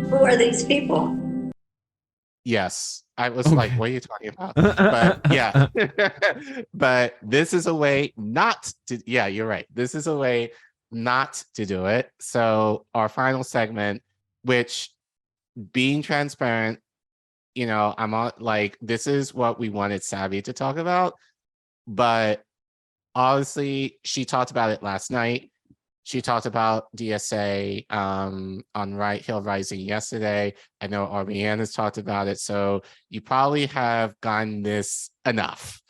Who are these people? Yes. I was like, Okay. what are you talking about? But yeah. But this is a way not to, yeah, you're right. This is a way not to do it. So our final segment, which being transparent, I'm on like, this is what we wanted Savvy to talk about. But honestly, she talked about it last night. She talked about DSA on Right Hill Rising yesterday. I know RBN has talked about it. So you probably have gotten this enough.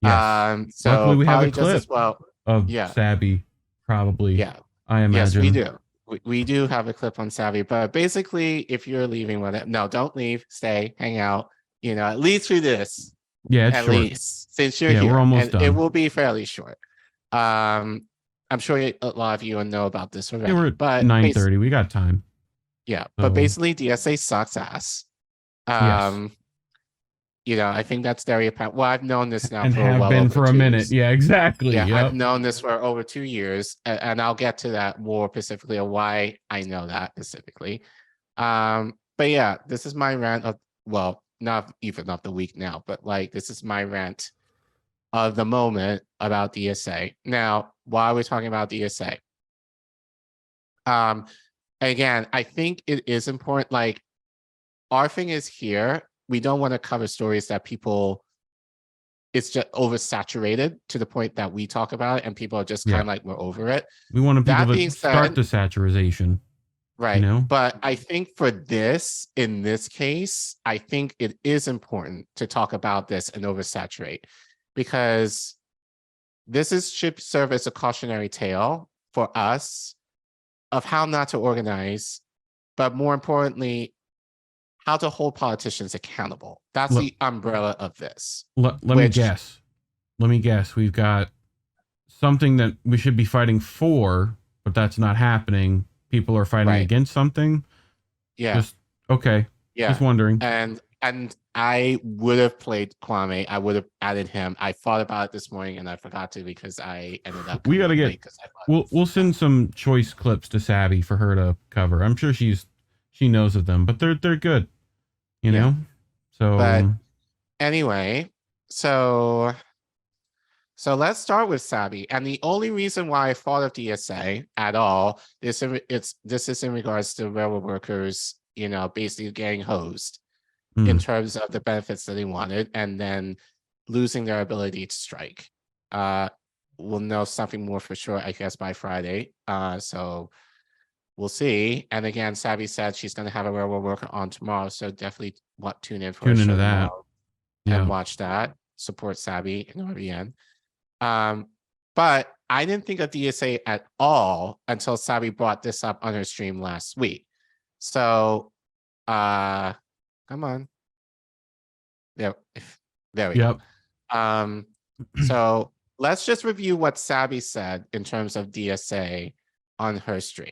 Yes. Luckily, So we have a probably just as clip well. of Yeah. Savvy, probably. Yeah. I Yes, we imagine. do. We do have a clip on Savvy, but basically, if you're leaving with it, no, don't leave. Stay, hang out. At least through this, Yeah, it's at short. least since you're Yeah, we're here, almost and it done. will be fairly short. I'm sure a lot of you know about this Yeah, already, we're at but 9:30. We got time. yeah, So, but basically DSA sucks ass. yes. Um, I think that's very apparent. Well, I've known this now And for have well been over for a two minute. years. Yeah, exactly. Yeah, I've Yep. known this for over 2 years, and I'll get to that more specifically of why I know that specifically. But yeah, this is my rant of, well, not even of the week now, but like this is my rant of the moment about DSA. Now, why we're talking about DSA? Again, I think it is important. Like, our thing is here, we don't want to cover stories that it's just oversaturated to the point that we talk about it and people are just kind of like, we're over it. We wanted people That being to start said, the saturation. right. But I think for this, in this case, I think it is important to talk about this and oversaturate, because should serve as a cautionary tale for us of how not to organize, but more importantly, how to hold politicians accountable. That's the umbrella of this. Let me guess. Let me guess. We've got something that we should be fighting for, but that's not happening. People are fighting against something. Yeah. Okay. Yeah. Just wondering. And I would have played Kwame. I would have added him. I thought about it this morning and I forgot to because I ended up. We got to get. We'll send some choice clips to Savvy for her to cover. I'm sure she knows of them, but they're good. You know. So. But anyway, so let's start with Savvy. And the only reason why I thought of DSA at all is this is in regards to railroad workers, basically getting hosed in terms of the benefits that they wanted and then losing their ability to strike. We'll know something more for sure, I guess, by Friday. So we'll see. And again, Savvy said she's going to have a railroad worker on tomorrow. So definitely tune in for a show tomorrow and watch that. Support Savvy and RBN. But I didn't think of DSA at all until Savvy brought this up on her stream last week. So, come on. There we go. So let's just review what Savvy said in terms of DSA on her stream.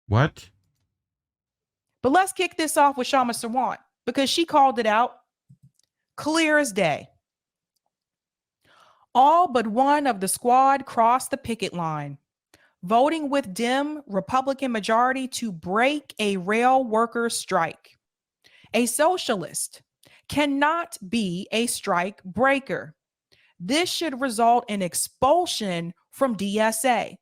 What? But let's kick this off with Shama Sawant because she called it out clear as day. All but one of the squad crossed the picket line, voting with Dem Republican majority to break a rail worker strike. A socialist cannot be a strike breaker. This should result in expulsion from DSA.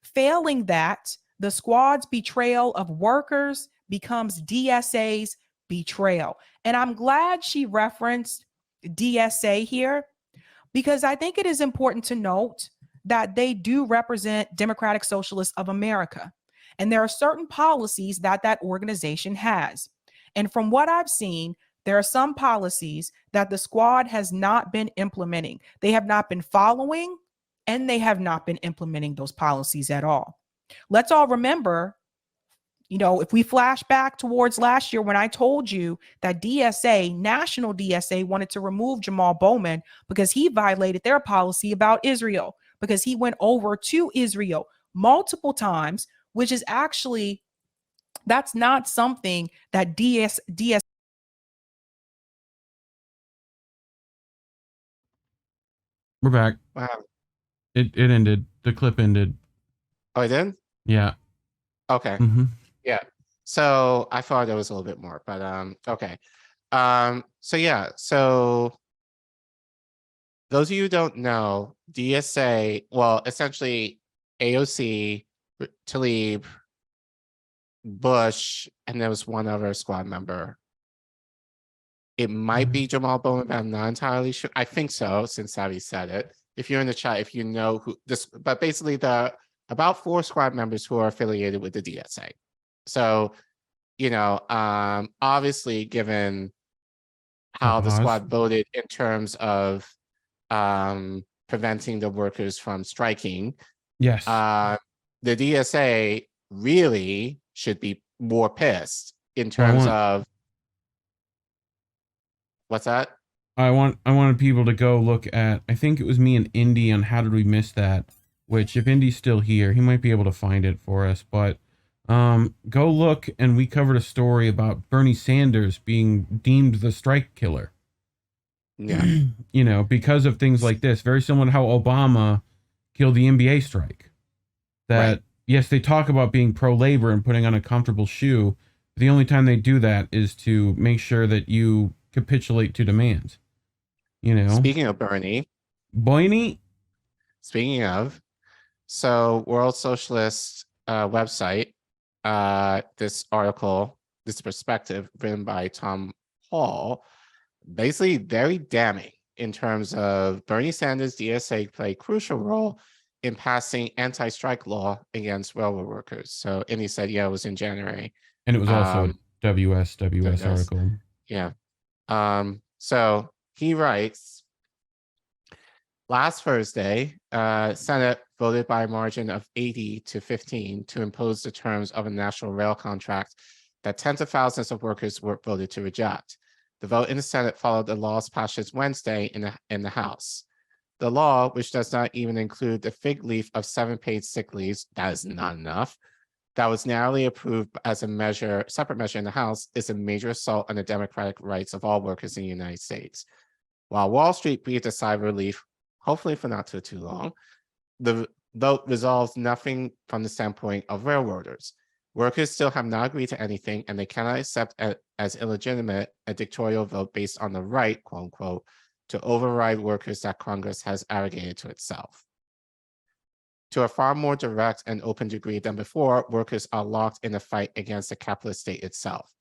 Failing that, the squad's betrayal of workers becomes DSA's betrayal. And I'm glad she referenced DSA here because I think it is important to note that they do represent Democratic Socialists of America. And there are certain policies that organization has. And from what I've seen, there are some policies that the squad has not been implementing. They have not been following, and they have not been implementing those policies at all. Let's all remember, if we flash back towards last year when I told you that DSA, national DSA, wanted to remove Jamal Bowman because he violated their policy about Israel, because he went over to Israel multiple times, which is actually, that's not something that DSA We're back. Wow. It ended. The clip ended. Oh, it did? Yeah. Okay. Mm-hmm. Yeah. So I thought there was a little bit more, but okay. So yeah, so those of you who don't know, DSA, well, essentially AOC, Tlaib, Bush, and there was one other squad member. It might be Jamal Bowman, but I'm not entirely sure. I think so, since Savvy said it. If you're in the chat, if you know who this, but basically about 4 squad members who are affiliated with the DSA. So, obviously, given how the squad voted in terms of preventing the workers from striking, Yes. the DSA really should be more pissed in terms of what's that? I wanted people to go look at, I think it was me and Indy on How Did We Miss That, which if Indy's still here, he might be able to find it for us, but go look, and we covered a story about Bernie Sanders being deemed the strike killer. Yeah. Because of things like this, very similar to how Obama killed the NBA strike. That, yes, they talk about being pro-labor and putting on a comfortable shoe, but the only time they do that is to make sure that you capitulate to demands. Speaking of Bernie. Speaking of, so World Socialist website, this article, this perspective written by Tom Hall, basically very damning in terms of Bernie Sanders' DSA played a crucial role in passing anti-strike law against railroad workers. So, and he said, yeah, it was in January. And it was also a WS article. Yeah. So he writes, last Thursday, Senate voted by a margin of 80-15 to impose the terms of a national rail contract that tens of thousands of workers were voted to reject. The vote in the Senate followed the law's passage Wednesday in the House. The law, which does not even include the fig leaf of 7 paid sick leaves, that is not enough, that was narrowly approved as a separate measure in the House, is a major assault on the democratic rights of all workers in the United States. While Wall Street breathed a sigh of relief, hopefully for not too long, the vote resolves nothing from the standpoint of railroaders. Workers still have not agreed to anything, and they cannot accept as illegitimate a dictatorial vote based on the right, quote unquote, to override workers that Congress has arrogated to itself. To a far more direct and open degree than before, workers are locked in a fight against the capitalist state itself.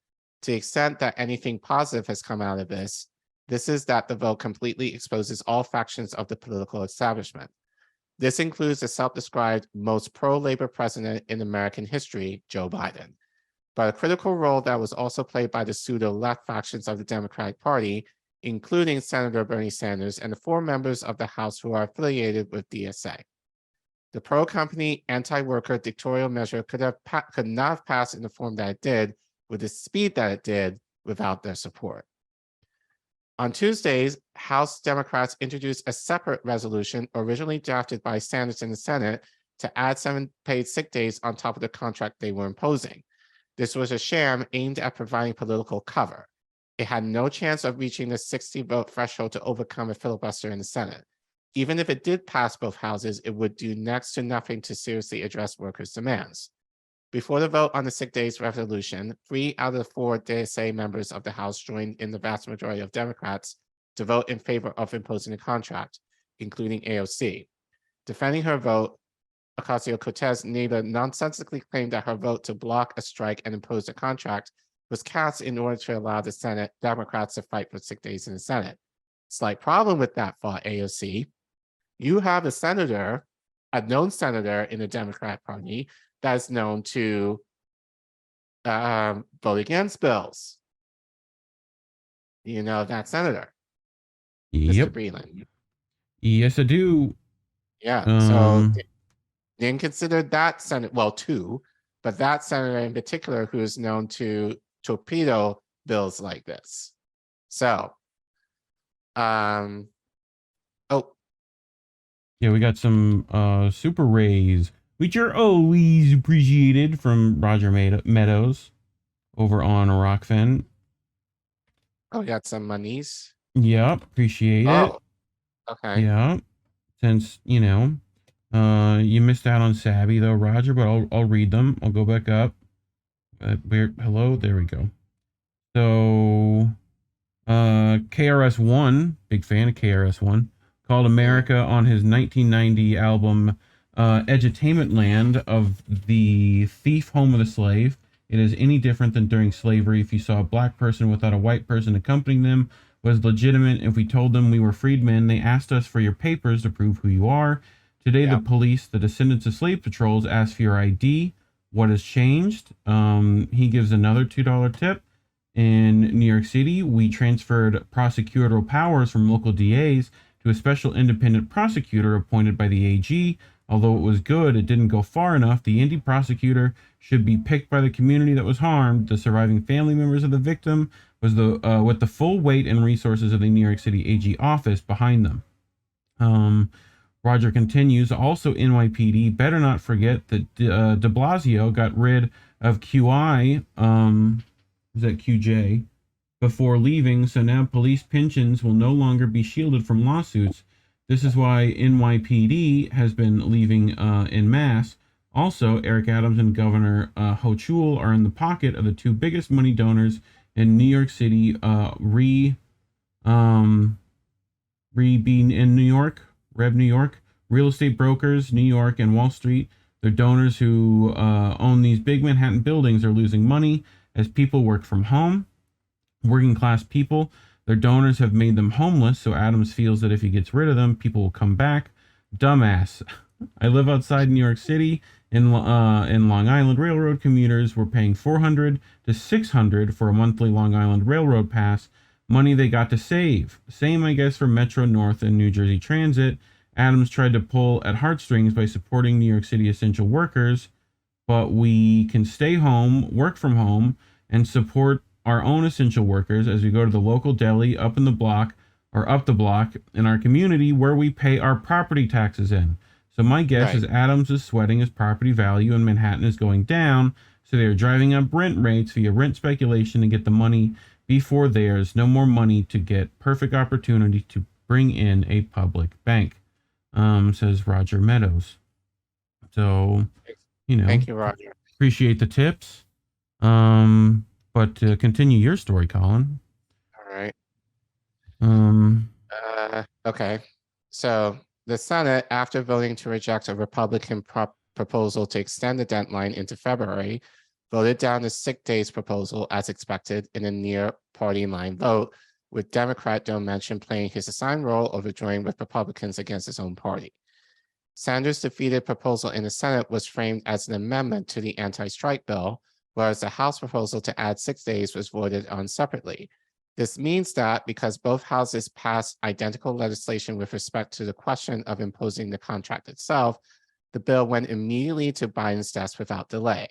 To the extent that anything positive has come out of this is that the vote completely exposes all factions of the political establishment. This includes the self-described most pro-labor president in American history, Joe Biden. But a critical role that was also played by the pseudo-left factions of the Democratic Party, including Senator Bernie Sanders and the 4 members of the House who are affiliated with DSA. The pro-company, anti-worker dictatorial measure could not have passed in the form that it did, with the speed that it did, without their support. On Tuesdays, House Democrats introduced a separate resolution originally drafted by Sanders in the Senate to add 7 paid sick days on top of the contract they were imposing. This was a sham aimed at providing political cover. It had no chance of reaching the 60-vote threshold to overcome a filibuster in the Senate. Even if it did pass both houses, it would do next to nothing to seriously address workers' demands. Before the vote on the sick days resolution, 3 out of the 4 DSA members of the House joined in the vast majority of Democrats to vote in favor of imposing the contract, including AOC. Defending her vote, Ocasio-Cortez neither nonsensically claimed that her vote to block a strike and impose a contract was cast in order to allow the Senate Democrats to fight for sick days in the Senate. Slight problem with that, thought AOC. You have a known senator in the Democrat Party that is known to vote against bills. You know that senator, Yep. Mr. Breland. Yes, I do. Yeah, so didn't consider that senator, well, 2, but that senator in particular who is known to torpedo bills like this. So, oh. Yeah, we got some super rays, which are always appreciated, from Roger Meadows over on Rockfin. Oh, we got some monies. Yep, appreciate it. Okay. Yeah. since, you know, you missed out on Savvy though, Roger, but I'll read them. I'll go back up. Hello, there we go. So, KRS-One, big fan of KRS-One, called America on his 1990 album, Edutainment Land of the thief, home of the slave. It is any different than during slavery. If you saw a black person without a white person accompanying them, was legitimate. If we told them we were freedmen, they asked us for your papers to prove who you are. Today, the police, the descendants of slave patrols, ask for your ID. What has changed? He gives another $2 tip. In New York City, we transferred prosecutorial powers from local DAs to a special independent prosecutor appointed by the AG. Although it was good, it didn't go far enough. The indie prosecutor should be picked by the community that was harmed. The surviving family members of the victim was with the full weight and resources of the New York City AG office behind them. Roger continues, also NYPD, better not forget that de Blasio got rid of QI, was that QJ, before leaving, so now police pensions will no longer be shielded from lawsuits. This is why NYPD has been leaving en masse. Also, Eric Adams and Governor Hochul are in the pocket of the two biggest money donors in New York City, Rev New York, real estate brokers, New York and Wall Street. Their donors who own these big Manhattan buildings are losing money as people work from home. Working class people, their donors have made them homeless, so Adams feels that if he gets rid of them, people will come back. Dumbass. I live outside New York City. In Long Island, railroad commuters were paying $400 to $600 for a monthly Long Island Railroad pass, money they got to save. Same, I guess, for Metro North and New Jersey Transit. Adams tried to pull at heartstrings by supporting New York City essential workers, but we can stay home, work from home, and support our own essential workers as we go to the local deli up the block in our community where we pay our property taxes in. So my guess is Adams is sweating his property value and Manhattan is going down, so they're driving up rent rates via rent speculation to get the money before there's no more money to get perfect opportunity to bring in a public bank, says Roger Meadows. So, you know, Thank you, Roger. Appreciate the tips. But to continue your story, Collin. All right. Okay. So the Senate, after voting to reject a Republican proposal to extend the deadline into February, voted down the sick days proposal as expected in a near party line vote, with Democrat Joe Manchin playing his assigned role of withdrawing with Republicans against his own party. Sanders' defeated proposal in the Senate was framed as an amendment to the anti-strike bill, whereas the House proposal to add 6 days was voted on separately. This means that because both houses passed identical legislation with respect to the question of imposing the contract itself, the bill went immediately to Biden's desk without delay.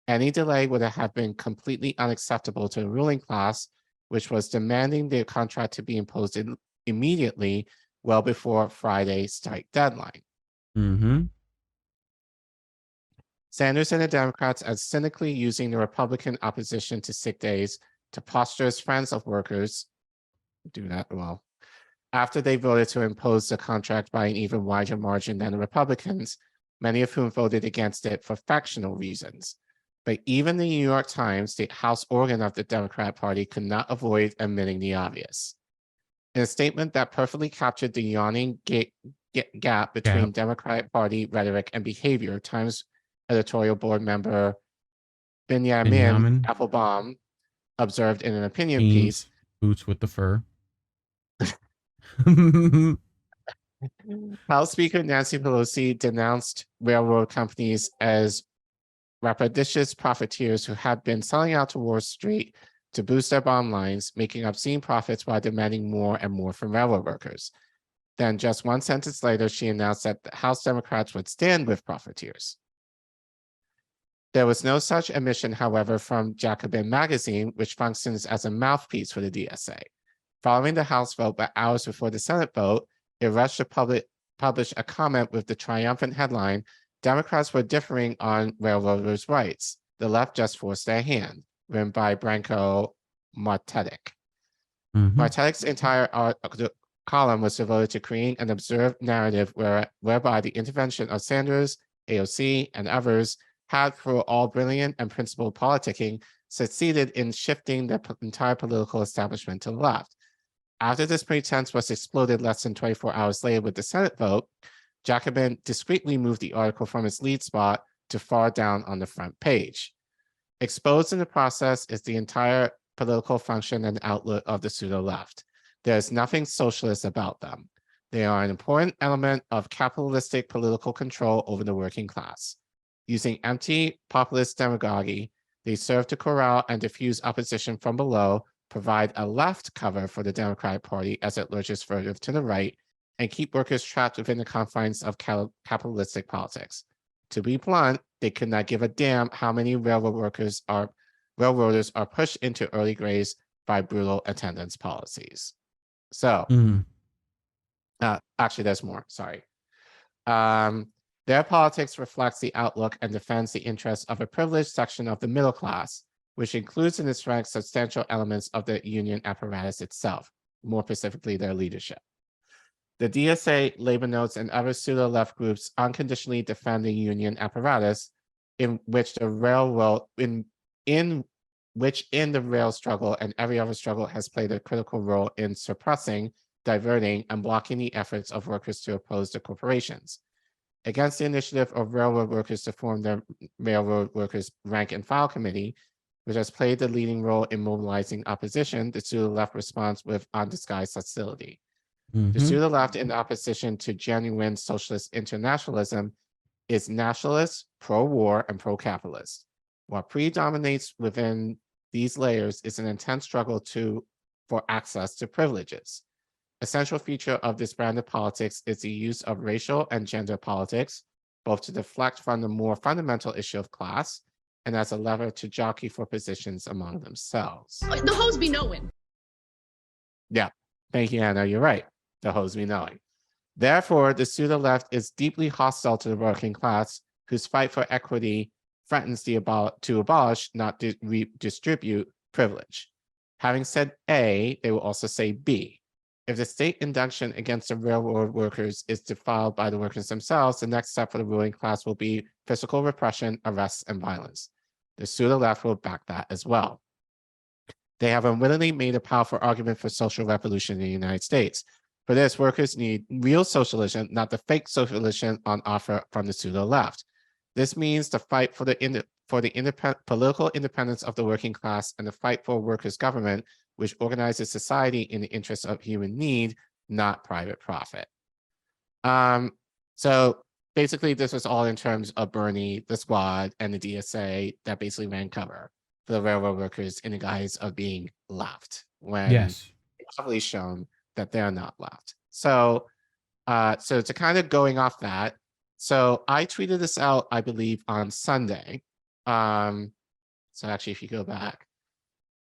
Any delay would have been completely unacceptable to the ruling class, which was demanding the contract to be imposed immediately, well before Friday's strike deadline. Sanders and the Democrats are cynically using the Republican opposition to sick days to posture as friends of workers. Do that well. After they voted to impose the contract by an even wider margin than the Republicans, many of whom voted against it for factional reasons. But even the New York Times, the House organ of the Democrat Party, could not avoid admitting the obvious. In a statement that perfectly captured the yawning gap between Democratic Party rhetoric and behavior, Times editorial board member Benjamin Applebaum observed in an opinion piece. Boots with the fur. House Speaker Nancy Pelosi denounced railroad companies as rapacious profiteers who had been selling out to Wall Street to boost their bottom lines, making obscene profits while demanding more and more from railroad workers. Then just one sentence later, she announced that the House Democrats would stand with profiteers. There was no such admission, however, from Jacobin magazine, which functions as a mouthpiece for the DSA. Following the House vote, but hours before the Senate vote, it rushed to publish a comment with the triumphant headline, "Democrats were differing on railroaders' rights. The left just forced their hand," written by Branko Martetic. Martetic's entire column was devoted to creating an observed narrative whereby the intervention of Sanders, AOC, and others had, for all brilliant and principled politicking, succeeded in shifting the entire political establishment to the left. After this pretense was exploded less than 24 hours later with the Senate vote, Jacobin discreetly moved the article from its lead spot to far down on the front page. Exposed in the process is the entire political function and outlook of the pseudo-left. There is nothing socialist about them. They are an important element of capitalistic political control over the working class. Using empty populist demagoguery, they serve to corral and diffuse opposition from below, provide a left cover for the Democratic Party as it lurches further to the right, and keep workers trapped within the confines of capitalistic politics. To be blunt, they could not give a damn how many railroaders are pushed into early graves by brutal attendance policies. So, actually, there's more. Sorry. Their politics reflects the outlook and defends the interests of a privileged section of the middle class, which includes in its ranks substantial elements of the union apparatus itself, more specifically their leadership. The DSA, labor notes, and other pseudo-left groups unconditionally defend the union apparatus, in which the railroad, in the rail struggle and every other struggle has played a critical role in suppressing, diverting, and blocking the efforts of workers to oppose the corporations. Against the initiative of railroad workers to form the Railroad Workers Rank and File Committee, which has played the leading role in mobilizing opposition, the pseudo-left responds with undisguised hostility. The pseudo-left in opposition to genuine socialist internationalism is nationalist, pro-war, and pro-capitalist. What predominates within these layers is an intense struggle for access to privileges. A central feature of this brand of politics is the use of racial and gender politics, both to deflect from the more fundamental issue of class and as a lever to jockey for positions among themselves. The hoes be knowing. Yeah, thank you, Anna. You're right. The hoes be knowing. Therefore, the pseudo-left is deeply hostile to the working class, whose fight for equity threatens to abolish, not to redistribute, privilege. Having said A, they will also say B. If the state injunction against the railroad workers is defiled by the workers themselves, the next step for the ruling class will be physical repression, arrests, and violence. The pseudo-left will back that as well. They have unwittingly made a powerful argument for social revolution in the United States. For this, workers need real socialism, not the fake socialism on offer from the pseudo-left. This means the fight for the political independence of the working class and the fight for a workers' government, which organizes society in the interest of human need, not private profit. So basically, this was all in terms of Bernie, the squad, and the DSA that basically ran cover for the railroad workers in the guise of being left, when it's probably shown that they're not left. So, so to kind of going off that, so I tweeted this out, I believe, on Sunday. So actually, if you go back,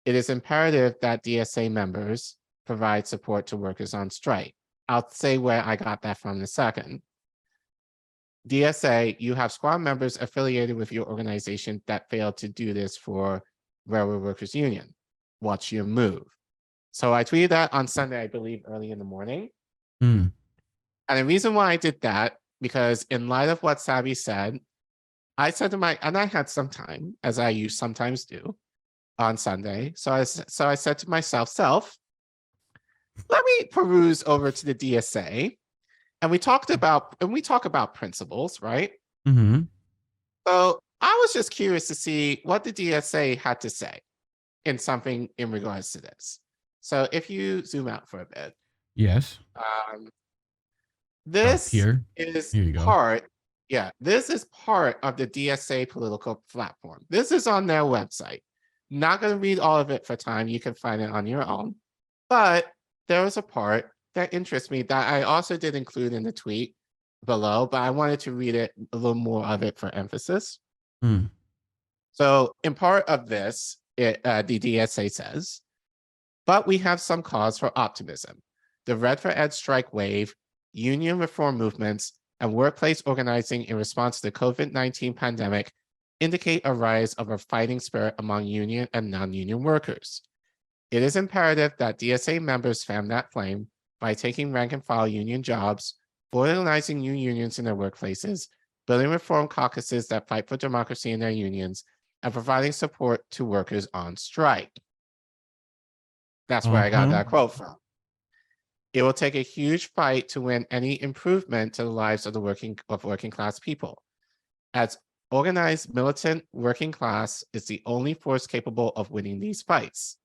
it is imperative that DSA members provide support to workers on strike. I'll say where I got that from in a second. DSA, you have squad members affiliated with your organization that failed to do this for Railroad Workers Union. What's your move? So I tweeted that on Sunday, I believe, early in the morning. And the reason why I did that, because in light of what Sabi said, I said to and I had some time, as I sometimes do, on Sunday. So I said to myself, let me peruse over to the DSA. And we talk about principles, right? So I was just curious to see what the DSA had to say in something in regards to this. So if you zoom out for a bit. Yes. This is part, this is part of the DSA political platform. This is on their website. Not going to read all of it for time. You can find it on your own. But there was a part that interests me that I also did include in the tweet below, but I wanted to read it, a little more of it for emphasis. So in part of this, the DSA says, but we have some cause for optimism. The Red for Ed strike wave, union reform movements, and workplace organizing in response to the COVID-19 pandemic indicate a rise of a fighting spirit among union and non-union workers. It is imperative that DSA members fan that flame, by taking rank and file union jobs, organizing new unions in their workplaces, building reform caucuses that fight for democracy in their unions, and providing support to workers on strike. That's where I got that quote from. It will take a huge fight to win any improvement to the lives of the working class people. As organized militant working class is the only force capable of winning these fights.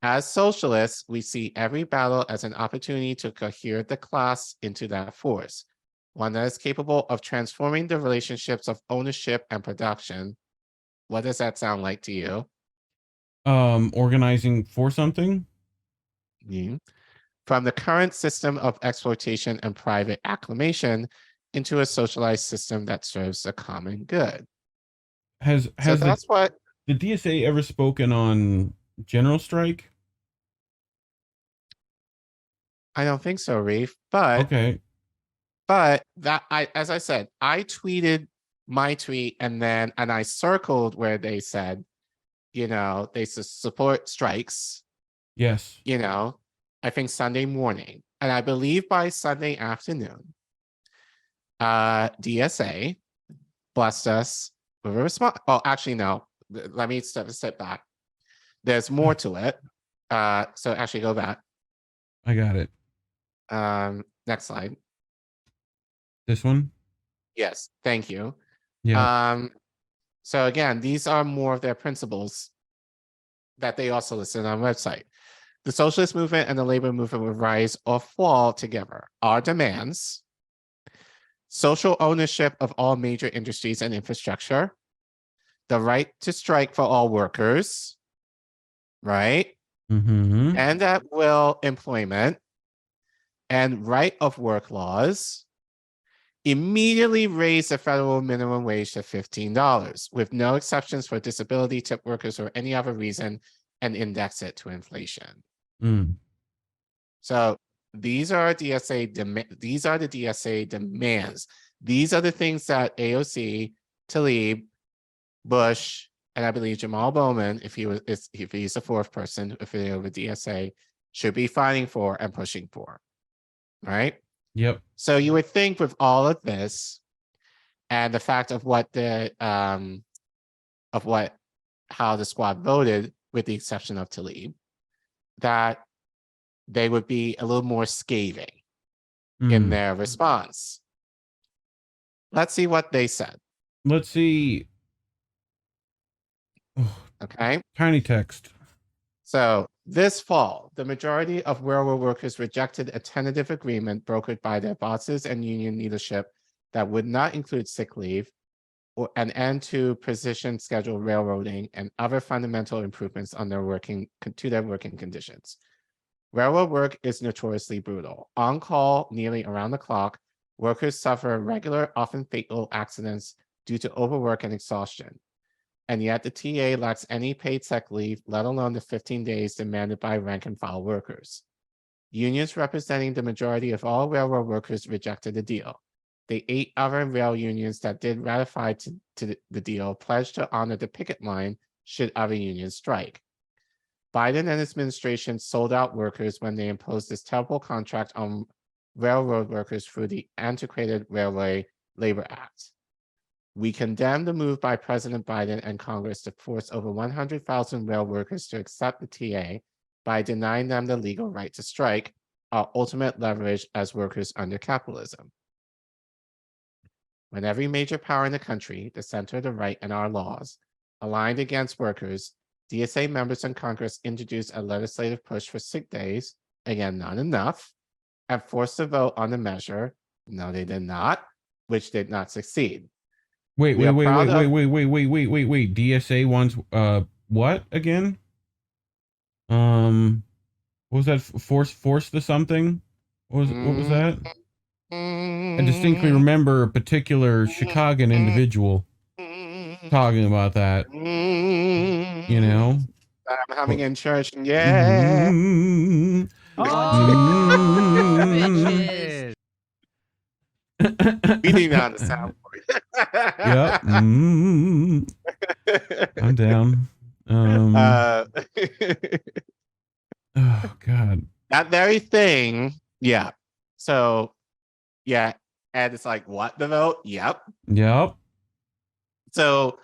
As socialists, we see every battle as an opportunity to cohere the class into that force, one that is capable of transforming the relationships of ownership and production. What does that sound like to you? Organizing for something? From the current system of exploitation and private acclamation into a socialized system that serves the common good. Has that's what the DSA ever spoken on general strike? I don't think so, Reef. But okay. But that as I said, I tweeted my tweet and I circled where they said, they support strikes. Yes. I think Sunday morning. And I believe by Sunday afternoon, DSA blessed us with a response. Oh, actually, no. Let me step back. There's more to it. So actually go back. I got it. Next slide. This one? Yes, thank you. Yeah. So again, these are more of their principles that they also listed on the website. The socialist movement and the labor movement will rise or fall together. Our demands: social ownership of all major industries and infrastructure, the right to strike for all workers, right? Mm-hmm. And at will employment, and right of work laws. Immediately raise the federal minimum wage to $15 with no exceptions for disability, tip workers, or any other reason, and index it to inflation. So these are these are the DSA demands. These are the things that AOC, Tlaib, Bush, and I believe Jamal Bowman, if he's the fourth person affiliated with DSA, should be fighting for and pushing for, right? Yep. So you would think with all of this and the fact of how the squad voted, with the exception of Tlaib, that they would be a little more scathing in their response. Let's see what they said. Let's see. Okay. Tiny text. So this fall, the majority of railroad workers rejected a tentative agreement brokered by their bosses and union leadership that would not include sick leave or an end to precision schedule railroading and other fundamental improvements on their working conditions. Railroad work is notoriously brutal. On call, nearly around the clock, workers suffer regular, often fatal accidents due to overwork and exhaustion. And yet the TA lacks any paid sick leave, let alone the 15 days demanded by rank and file workers. Unions representing the majority of all railroad workers rejected the deal. The 8 other rail unions that did ratify to the deal pledged to honor the picket line should other unions strike. Biden and his administration sold out workers when they imposed this terrible contract on railroad workers through the antiquated Railway Labor Act. We condemn the move by President Biden and Congress to force over 100,000 rail workers to accept the TA by denying them the legal right to strike, our ultimate leverage as workers under capitalism. When every major power in the country, the center, the right, and our laws, aligned against workers, DSA members in Congress introduced a legislative push for sick days, again, not enough, and forced a vote on the measure. No, they did not, which did not succeed. Wait. DSA wants what again? What was that? Force the something? What was that? I distinctly remember a particular Chicagoan individual talking about that. You know? I'm having in church. Yeah. Bitches. We need that on the soundboard. Yep. I'm down. Oh God. That very thing, Yeah. So, yeah. And it's like, what the vote? Yep. Yep. So,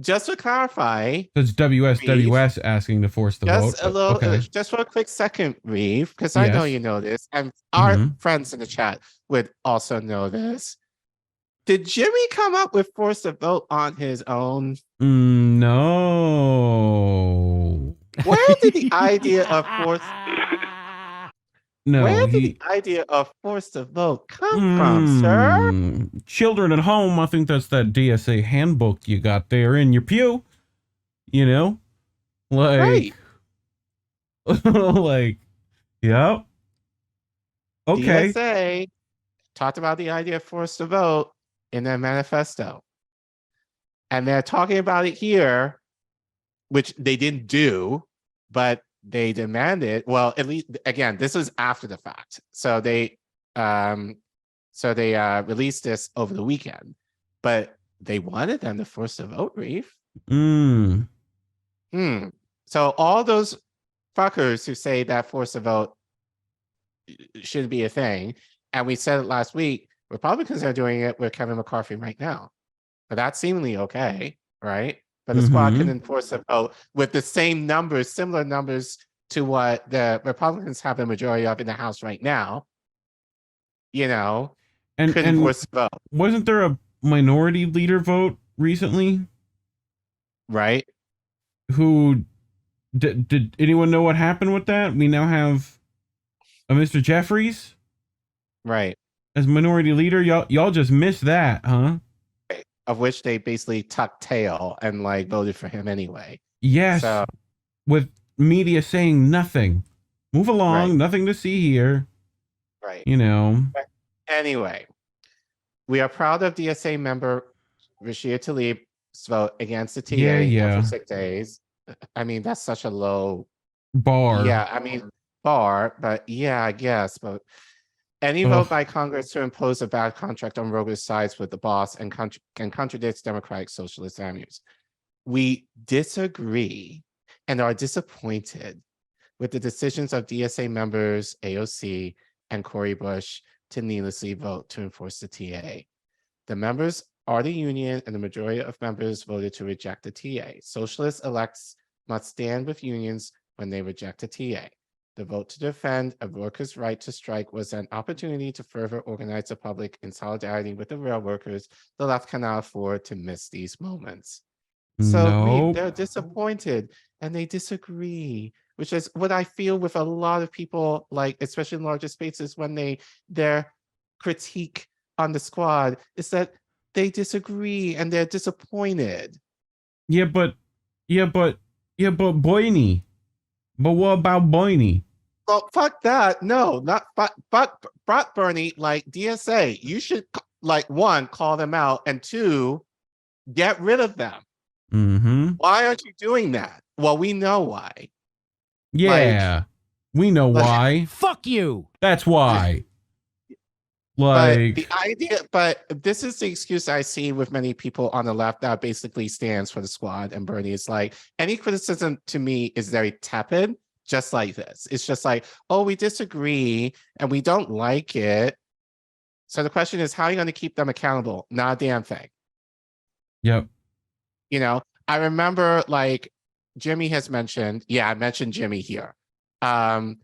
just to clarify, So it's WS asking to force the vote. just a little, Okay. just for a quick second, Reeve, because I know Yes. you know this, and our Mhm. friends in the chat would also know this. Did Jimmy come up with force the vote on his own? No. Where did the idea of force? No, Where did he. the idea of force the vote come from, sir? Children at home, I think that's that DSA handbook you got there in your pew. You know? Like, Right. like, yep. Okay. DSA talked about the idea of force to vote in their manifesto. And they're talking about it here, which they didn't do, but they demanded. Well, at least again, this is after the fact. So they released this over the weekend, but they wanted them to force the vote, Reef. Mm. So all those fuckers who say that force the vote should be a thing, and we said it last week, Republicans are doing it with Kevin McCarthy right now. But that's seemingly okay, right? But the squad can enforce a vote with the same numbers, similar numbers to what the Republicans have the majority of in the House right now. You know, And could enforce the vote, wasn't there a minority leader vote recently? right? Who did anyone know what happened with that? We now have a Mr. Jeffries, Right. as minority leader. Y'all just missed that, huh? Of which they basically tucked tail and like voted for him anyway. Yes. So, with media saying nothing. Move along, Right. nothing to see here. right. You know. Anyway, we are proud of DSA member Rashida Tlaib's vote against the TA Yeah. for 6 days. I mean, that's such a low Bar. Yeah, I mean, bar, but yeah, I guess. But any Ugh. vote by Congress to impose a bad contract on Roger's sides with the boss and contradicts democratic socialist values. We disagree and are disappointed with the decisions of DSA members, AOC, and Cori Bush to needlessly vote to enforce the TA. The members are the union, and the majority of members voted to reject the TA. Socialist elects must stand with unions when they reject a TA. The vote to defend a worker's right to strike was an opportunity to further organize the public in solidarity with the rail workers. The left cannot afford to miss these moments. So Nope. they're disappointed and they disagree, which is what I feel with a lot of people, like especially in larger spaces, when their critique on the squad is that they disagree and they're disappointed. Yeah, but Boyne. But what about Boyne? Well, fuck that. No, not fuck Brock Bernie, like DSA. You should like one, call them out, and two, get rid of them. Mm-hmm. Why aren't you doing that? Well, we know why. Yeah. We know why. Fuck you. That's why. But Like, the idea, but this is the excuse I see with many people on the left that basically stands for the squad. And Bernie is like, any criticism to me is very tepid, just like this. It's just like, oh, we disagree and we don't like it. So the question is, how are you going to keep them accountable? Not a damn thing. yep. You know, I remember like Jimmy has mentioned, yeah, I mentioned Jimmy here. Again,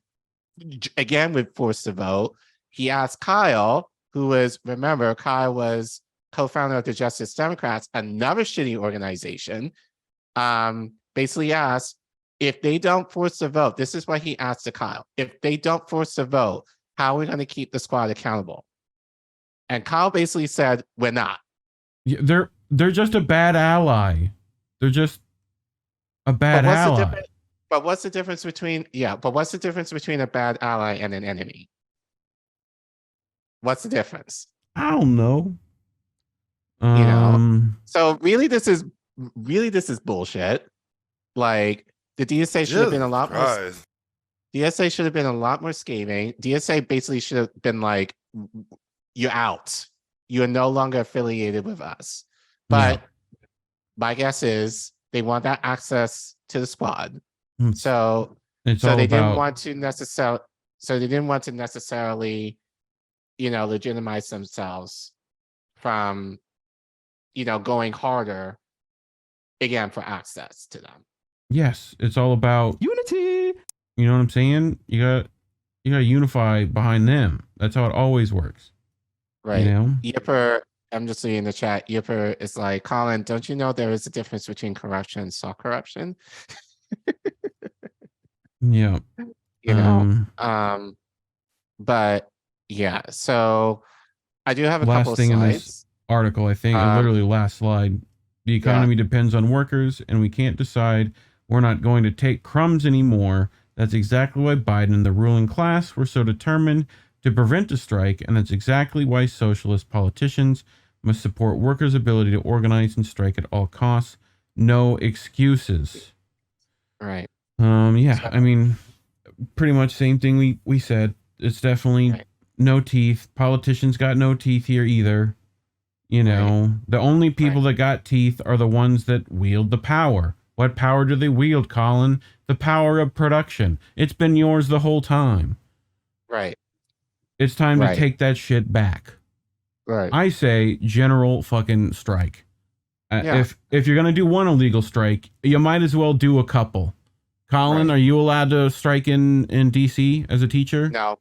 with forced to vote. He asked Kyle, who was, remember, Kyle was co-founder of the Justice Democrats, another shitty organization, basically asked, if they don't force the vote, this is what he asked to Kyle, if they don't force the vote, how are we going to keep the squad accountable? And Kyle basically said, we're not. Yeah, they're just a bad ally. They're just a bad ally. But what's the difference between, what's the difference between a bad ally and an enemy? What's the difference? I don't know. You know? So really, this is bullshit. Like the DSA should have been a lot more. DSA should have been a lot more scathing. DSA basically should have been like, you're out. You are no longer affiliated with us. But my guess is they want that access to the squad. So it's so all they about, didn't want to necessarily. So they didn't want to necessarily, legitimize themselves from, going harder again for access to them. Yes, it's all about Unity. You know what I'm saying? You gotta unify behind them. That's how it always works. Right. You know? Yipper, I'm just seeing in the chat, Yipper is like, Collin, don't you know there is a difference between corruption and soft corruption? Yeah. But yeah, so I do have a couple Last of thing in slides. this article, I think, literally last slide. The economy depends on workers, and we can't decide we're not going to take crumbs anymore. That's exactly why Biden and the ruling class were so determined to prevent a strike, and that's exactly why socialist politicians must support workers' ability to organize and strike at all costs. No excuses. Right. Yeah, I mean, pretty much same thing we said. It's definitely no teeth. Politicians got no teeth here either. The only people that got teeth are the ones that wield the power. What power do they wield, Collin? The power of production. It's been yours the whole time. Right. It's time to take that shit back. Right. I say general fucking strike. If you're going to do one illegal strike, you might as well do a couple. Collin, are you allowed to strike in DC as a teacher? No.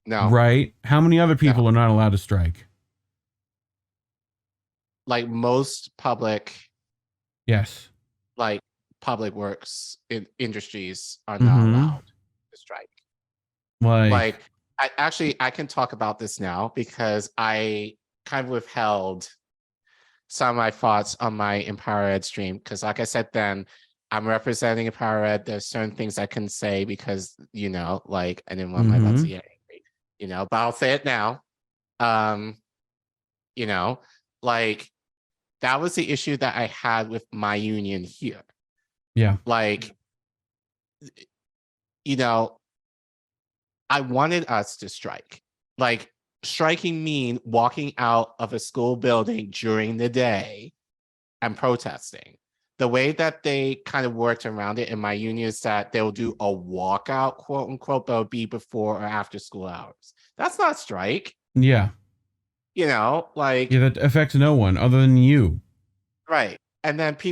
Right. How many other people are not allowed to strike? Like most public. Yes. Like public works industries are not allowed to strike. Like I can talk about this now because I kind of withheld some of my thoughts on my Empower Ed stream because, like I said, then I'm representing Empower Ed. There's certain things I can say because I didn't want my butt to get angry. But I'll say it now. That was the issue that I had with my union here. Yeah. I wanted us to strike. Striking mean walking out of a school building during the day and protesting. The way that they kind of worked around it in my union is that they'll do a walkout, quote unquote, but it'll be before or after school hours. That's not strike. Yeah. That affects no one other than you. Right. And then it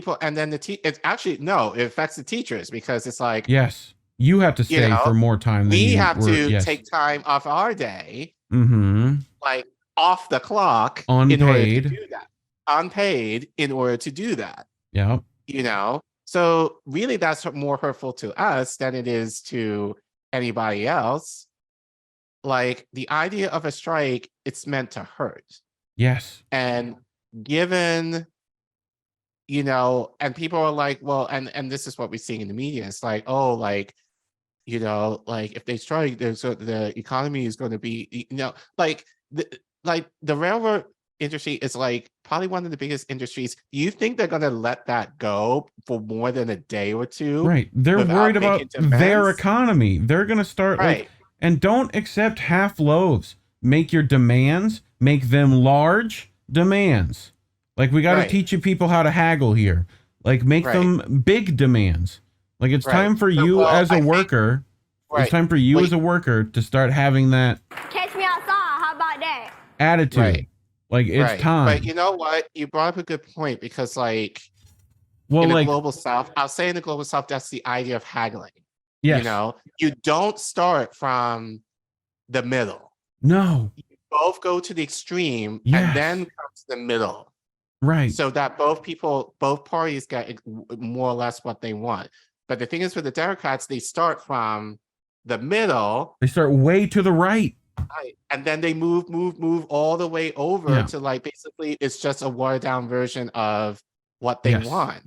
affects the teachers because it's like, yes, you have to stay for more time. We have to take time off our day, off the clock, unpaid, in order to do that. Unpaid in order to do that. Yeah. So really that's more hurtful to us than it is to anybody else. The idea of a strike, it's meant to hurt. Yes. And given, and people are like, well, and this is what we're seeing in the media. It's like, oh, if they strike, the economy is going to be, the railroad industry is probably one of the biggest industries. Do you think they're going to let that go for more than a day or two? Right. They're worried about their economy. They're going to start and don't accept half loaves. Make your demands, make them large demands. We got to teach you people how to haggle here. Make them big demands. It's time for you as a worker. It's time for you as a worker to start having that. Catch me outside. How about that? Attitude. It's time. But you know what? You brought up a good point because in the global South, I'll say in the global South, that's the idea of haggling. Yes. You don't start from the middle. No. You both go to the extreme and then come to the middle. Right. So that both parties get more or less what they want. But the thing is with the Democrats, they start from the middle. They start way to the right. Right. And then they move all the way over to basically it's just a watered down version of what they want.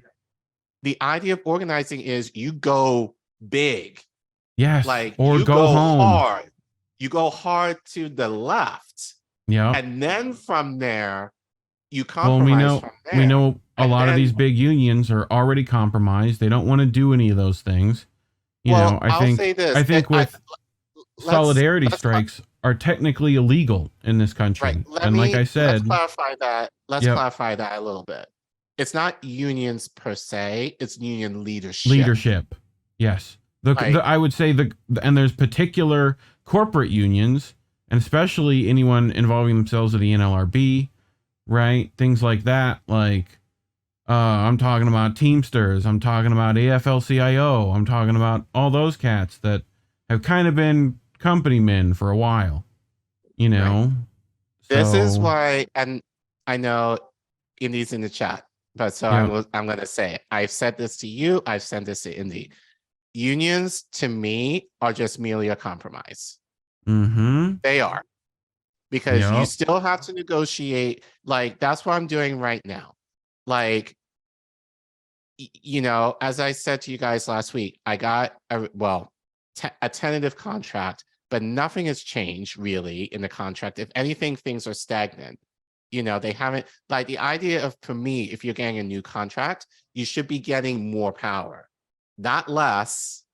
The idea of organizing is you go big. Yes. Or you go home. Hard. You go hard to the left. Yeah. And then from there, you compromise from there. We know a lot of these big unions are already compromised. They don't want to do any of those things. I think with solidarity strikes are technically illegal in this country. Right. Like I said, let's clarify that. Let's clarify that a little bit. It's not unions per se, it's union leadership. Yes. I would say and there's particular corporate unions, and especially anyone involving themselves with the NLRB, right? Things like that. Like, I'm talking about Teamsters. I'm talking about AFL-CIO. I'm talking about all those cats that have kind of been company men for a while, you know? Right. This is So- why, and I know Indy's in the chat, but so Yeah. I'm going to say it. I've said this to you. I've said this to Indy. Unions, to me, are just merely a compromise. Mm-hmm. They are. Because you Yep. still have to negotiate. Like, that's what I'm doing right now. Like, you know, as I said to you guys last week, I got a tentative contract, but nothing has changed really in the contract. If anything, things are stagnant. You know, they haven't, like, the idea of, for me, if you're getting a new contract, you should be getting more power, not less,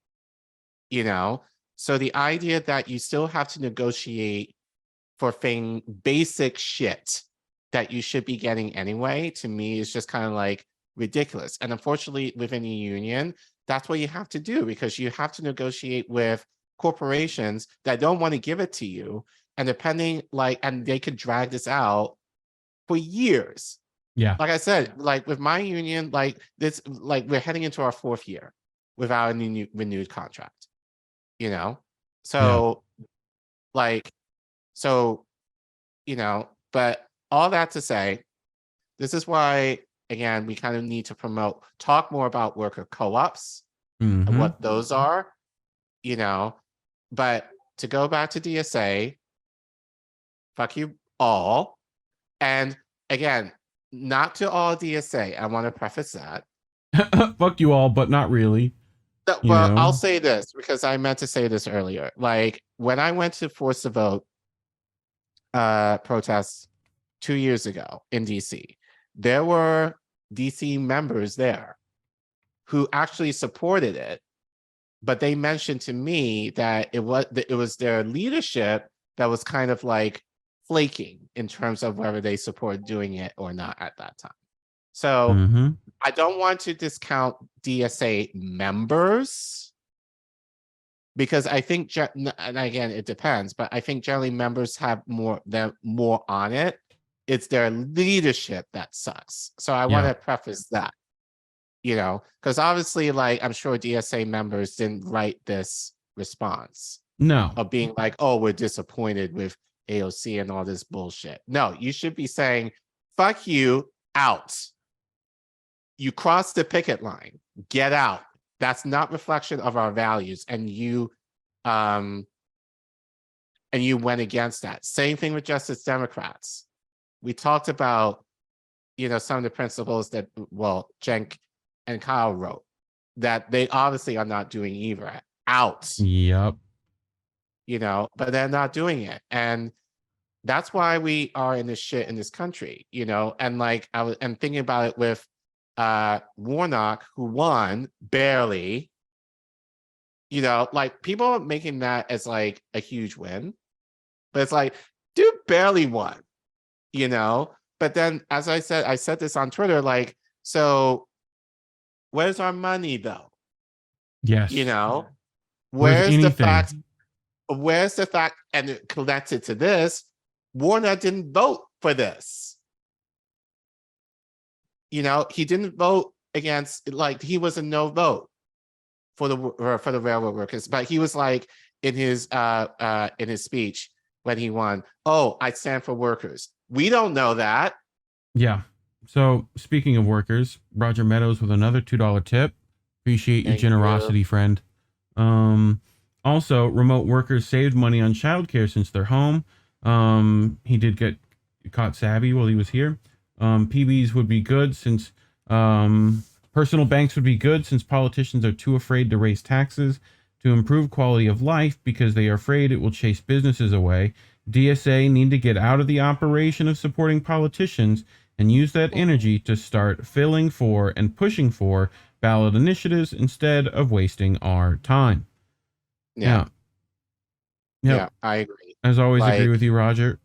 you know? So the idea that you still have to negotiate for basic shit that you should be getting anyway, to me is just kind of like ridiculous. And unfortunately, within the union, that's what you have to do, because you have to negotiate with corporations that don't want to give it to you. And depending, like, and they could drag this out for years. Yeah. Like I said, like with my union, like this, like we're heading into our 4th year without a new renewed contract, you know? So like, so, you know, but all that to say, this is why, again, we kind of need to talk more about worker co-ops and Mm-hmm. what those are, you know, but to go back to DSA, fuck you all. And again, not to all DSA, I want to preface that. Fuck you all, but not really. Well, know? I'll say this because I meant to say this earlier. Like when I went to Force the Vote protests 2 years ago in DC, there were DC members there who actually supported it, but they mentioned to me that it was their leadership that was kind of like flaking in terms of whether they support doing it or not at that time. So Mm-hmm. I don't want to discount DSA members, because I think, and again, it depends, but I think generally members have more on it. It's their leadership that sucks. So I want to preface that, you know, because obviously, like, I'm sure DSA members didn't write this response No. of being like, oh, we're disappointed with AOC and all this bullshit. No, you should be saying, fuck you, out. You crossed the picket line, get out. That's not reflection of our values. And you went against that. Same thing with Justice Democrats. We talked about, you know, some of the principles that, well, Cenk and Kyle wrote, that they obviously are not doing either. Out. Yep. You know, but they're not doing it. And that's why we are in this shit in this country, you know. And like I'm thinking about it with Warnock, who won barely, you know, like people are making that as like a huge win, but it's like, dude barely won, you know. But then, as I said this on Twitter, like, so where's our money though? Yes. You know, Where's where's the anything? fact? Where's the fact? And connected to this, Warnock didn't vote for this. You know, he didn't vote against, like, he was a no vote for the railroad workers, but he was like in his speech when he won, oh, I stand for workers. We don't know that. Yeah. So speaking of workers, Roger Meadows with another $2 tip. Appreciate your Thank generosity, friend. Also, remote workers saved money on childcare since they're home. He did get caught savvy while he was here. PBs would be good since personal banks would be good since politicians are too afraid to raise taxes to improve quality of life because they are afraid it will chase businesses away. DSA need to get out of the operation of supporting politicians and use that energy to start filling for and pushing for ballot initiatives instead of wasting our time. Yeah. Yep. Yeah, I agree. As always, agree Like- with you, Roger.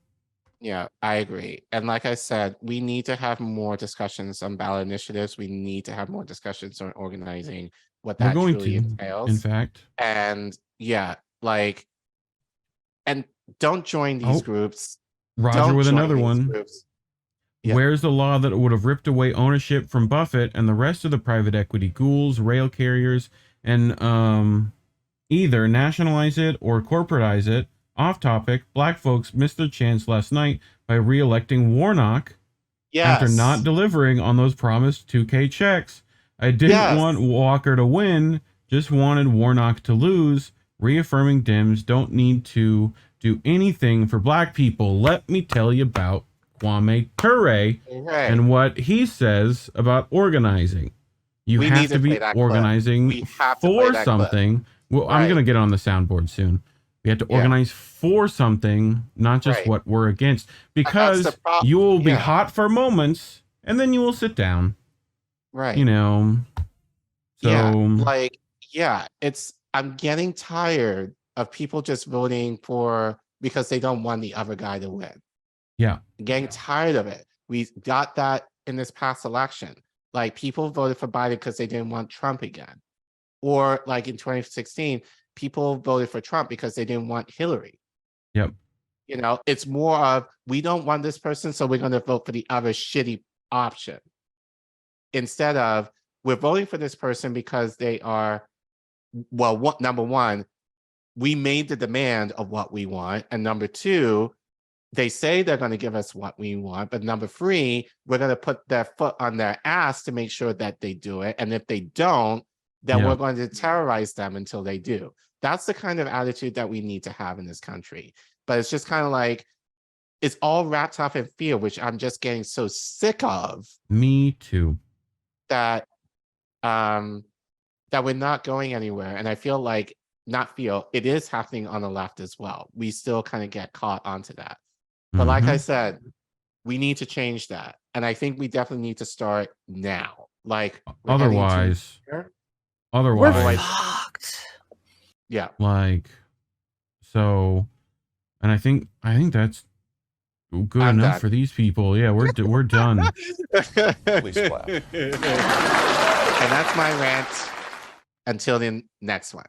Yeah, I agree. And like I said, we need to have more discussions on ballot initiatives. We need to have more discussions on organizing what We're that going truly to, entails. in fact. And yeah, like, and don't join these groups. Roger Don't with join another these one. groups. Yeah. Where's the law that would have ripped away ownership from Buffett and the rest of the private equity ghouls, rail carriers, and either nationalize it or corporatize it? Off topic, black folks missed their chance last night by re-electing Warnock after not delivering on those promised 2K checks. I didn't want Walker to win, just wanted Warnock to lose, reaffirming Dems don't need to do anything for black people. Let me tell you about Kwame Ture and what he says about organizing. You have to be organizing for something. Well, I'm going to get on the soundboard soon. We have to organize for something, not just what we're against. Because you will be hot for moments, and then you will sit down. Right. You know. So, I'm getting tired of people just voting for because they don't want the other guy to win. Yeah. I'm getting tired of it. We got that in this past election. Like, people voted for Biden because they didn't want Trump again. Or like in 2016, people voted for Trump because they didn't want Hillary. Yep. You know, it's more of, we don't want this person, so we're going to vote for the other shitty option. Instead of, we're voting for this person because they are, well, number one, we made the demand of what we want. And number two, they say they're going to give us what we want. But number three, we're going to put their foot on their ass to make sure that they do it. And if they don't, then we're going to terrorize them until they do. That's the kind of attitude that we need to have in this country. But it's just kind of like, it's all wrapped up in fear, which I'm just getting so sick of. Me too. That we're not going anywhere. And I feel like, it is happening on the left as well. We still kind of get caught onto that. But like I said, we need to change that. And I think we definitely need to start now. Like, otherwise, we're fucked. Yeah. Like, so, and I think that's good enough for these people. Yeah, we're done. Please clap. And that's my rant. Until the next one.